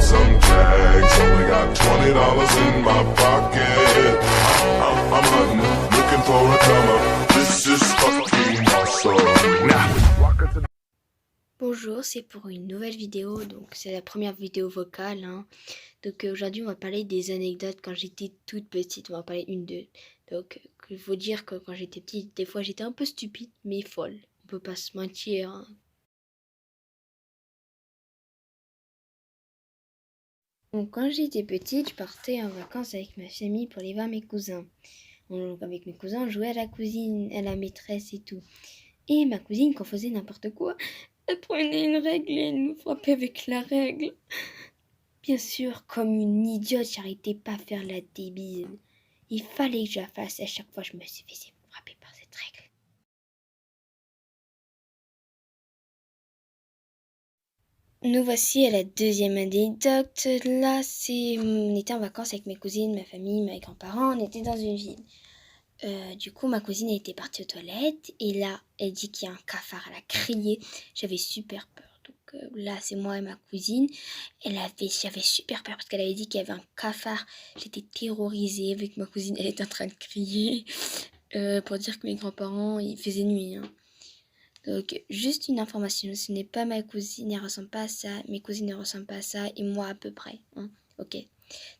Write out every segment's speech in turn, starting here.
Some tags, only got $20 in my pocket. I'm hunting, looking for a come up. This is fucking awesome. Bonjour, c'est pour une nouvelle vidéo, donc c'est la première vidéo vocale. Donc aujourd'hui on va parler des anecdotes quand j'étais toute petite, on va parler une d'eux. Donc il faut dire que quand j'étais petite, des fois j'étais un peu stupide, mais folle. On peut pas se mentir. Donc quand j'étais petite, je partais en vacances avec ma famille pour aller voir mes cousins. Donc avec mes cousins, on jouait à la cousine, à la maîtresse et tout. Et ma cousine, quand on faisait n'importe quoi, elle prenait une règle et elle nous frappait avec la règle. Bien sûr, comme une idiote, j'arrêtais pas à faire la débile. Il fallait que je la fasse. À chaque fois, je me suis fait frapper par cette règle. Nous voici à la deuxième anecdote. Là, on était en vacances avec mes cousines, ma famille, mes grands-parents. On était dans une ville. Du coup, ma cousine était partie aux toilettes. Et là, elle dit qu'il y a un cafard. Elle a crié. J'avais super peur. Donc là, c'est moi et ma cousine. J'avais super peur parce qu'elle avait dit qu'il y avait un cafard. J'étais terrorisée avec ma cousine. Elle était en train de crier pour dire que mes grands-parents, il faisait nuit. Donc, juste une information, ce n'est pas ma cousine, elle ressemble pas à ça, mes cousines ne ressemblent pas à ça, et moi à peu près. Ok.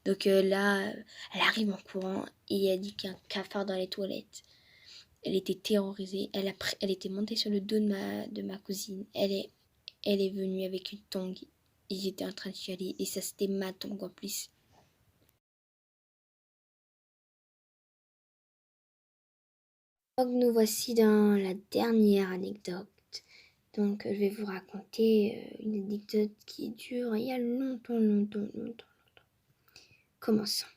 Donc là, elle arrive en courant et elle dit qu'il y a un cafard dans les toilettes. Elle était terrorisée, elle était montée sur le dos de ma cousine. Elle est venue avec une tongue. Ils étaient en train de chialer et ça c'était ma tongue en plus. Donc nous voici dans la dernière anecdote. Donc je vais vous raconter une anecdote qui dure il y a longtemps. Commençons.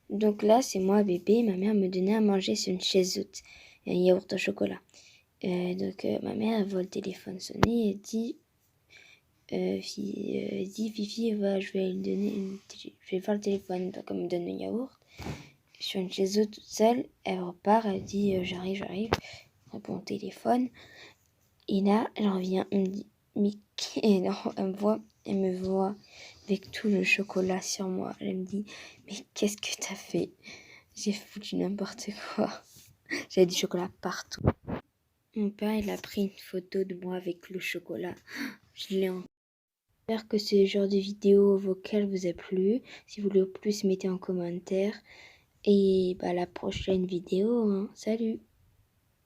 Donc là c'est moi bébé, ma mère me donnait à manger sur une chaise haute, un yaourt au chocolat. Donc ma mère voit le téléphone sonner et dit Fifi, je vais voir le téléphone. Donc elle me donne le yaourt. Sur une chaise haute toute seule, elle repart, elle dit j'arrive, répond au téléphone. Et là, elle revient, elle me dit mais elle me voit avec tout le chocolat sur moi. Elle me dit mais qu'est-ce que t'as fait? J'ai foutu n'importe quoi. J'avais du chocolat partout. Mon père, il a pris une photo de moi avec le chocolat. Je l'ai en... J'espère que ce genre de vidéo vocale vous a plu. Si vous voulez plus, mettez en commentaire. Et à la prochaine vidéo. Salut!